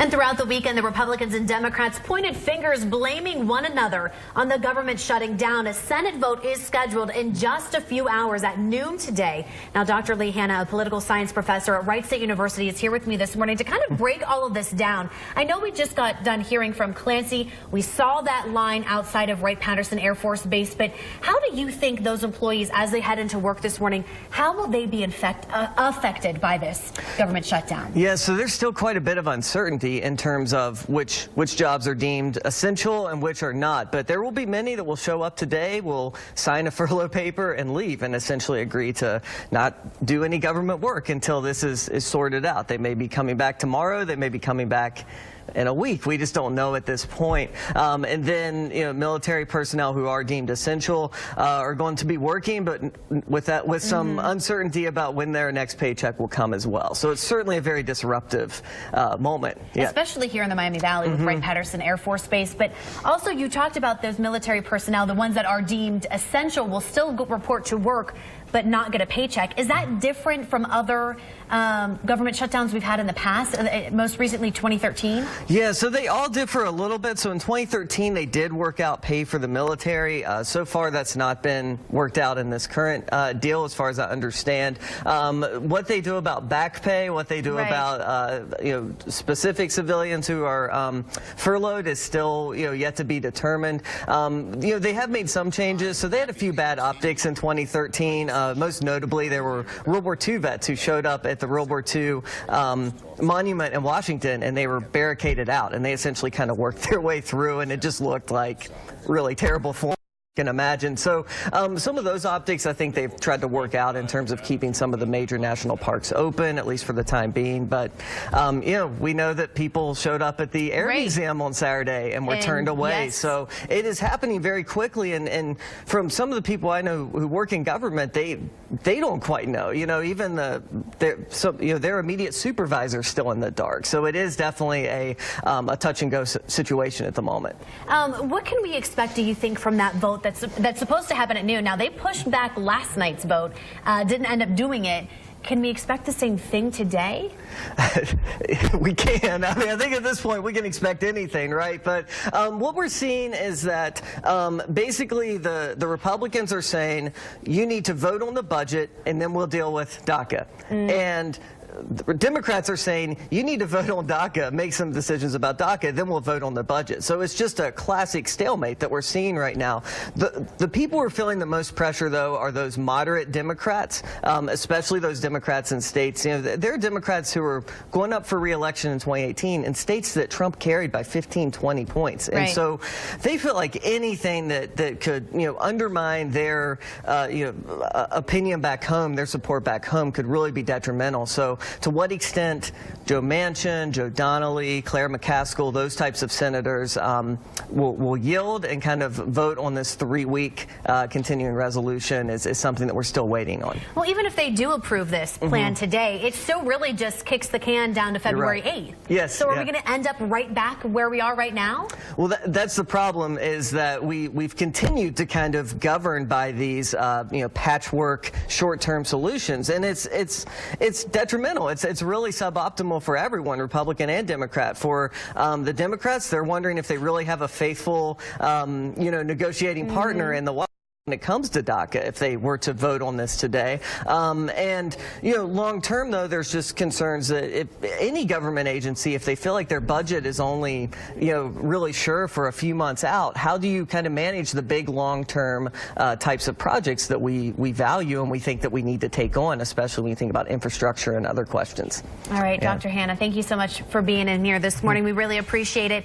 And throughout the weekend, the Republicans and Democrats pointed fingers blaming one another on the government shutting down. A Senate vote is scheduled in just a few hours at noon today. Now, Dr. Lee Hanna, a political science professor at Wright State University, is here with me this morning to kind of break all of this down. I know we just got done hearing from Clancy. We saw that line outside of Wright-Patterson Air Force Base. But how do you think those employees, as they head into work this morning, how will they be affected by this government shutdown? Yeah, so there's still quite a bit of uncertainty in terms of which jobs are deemed essential and which are not. But there will be many that will show up today, will sign a furlough paper and leave and essentially agree to not do any government work until this is sorted out. They may be coming back tomorrow. They may be coming back in a week. We just don't know at this point. And then, military personnel who are deemed essential are going to be working, but with some uncertainty about when their next paycheck will come as well. So it's certainly a very disruptive moment. Yeah. Especially here in the Miami Valley with Wright-Patterson Air Force Base. But also you talked about those military personnel, the ones that are deemed essential will still report to work but not get a paycheck. Is that different from other government shutdowns we've had in the past, most recently 2013? Yeah, so they all differ a little bit. So in 2013, they did work out pay for the military. So far, that's not been worked out in this current deal, as far as I understand. What they do about back pay, what they do about specific civilians who are furloughed is still yet to be determined. They have made some changes. So they had a few bad optics in 2013. Most notably, there were World War II vets who showed up at the World War II monument in Washington, and they were barricaded out, and they essentially kind of worked their way through, and it just looked like really terrible form. Can imagine. So some of those optics I think they've tried to work out in terms of keeping some of the major national parks open, at least for the time being. But we know that people showed up at the Air Museum on Saturday and were turned away. Yes. So it is happening very quickly, and from some of the people I know who work in government, they don't quite know. Even their immediate supervisor still in the dark. So it is definitely a touch and go situation at the moment. What can we expect, do you think, from that vote that's supposed to happen at noon? Now, they pushed back last night's vote, didn't end up doing it. Can we expect the same thing today? We can. I mean, I think at this point we can expect anything, right? But what we're seeing is that basically the Republicans are saying you need to vote on the budget and then we'll deal with DACA. And the Democrats are saying you need to vote on DACA, make some decisions about DACA, then we'll vote on the budget. So it's just a classic stalemate that we're seeing right now. The people who are feeling the most pressure, though, are those moderate Democrats, especially those Democrats in states. There are Democrats who are going up for re-election in 2018 in states that Trump carried by 15, 20 points. And so they feel like anything that could, undermine their, opinion back home, their support back home, could really be detrimental. So to what extent Joe Manchin, Joe Donnelly, Claire McCaskill, those types of senators will yield and kind of vote on this 3-week continuing resolution is something that we're still waiting on. Well, even if they do approve this plan today, it still really just kicks the can down to February 8th. Yes. So are we going to end up right back where we are right now? Well, that's the problem, is that we've continued to kind of govern by these patchwork short-term solutions, and it's detrimental. It's really suboptimal for everyone, Republican and Democrat. For the Democrats, they're wondering if they really have a faithful, negotiating partner in the White House when it comes to DACA, if they were to vote on this today. And long term, though, there's just concerns that if any government agency, if they feel like their budget is only, really sure for a few months out, how do you kind of manage the big long-term types of projects that we value and we think that we need to take on, especially when you think about infrastructure and other questions? All right, Dr. Hanna, thank you so much for being in here this morning. We really appreciate it.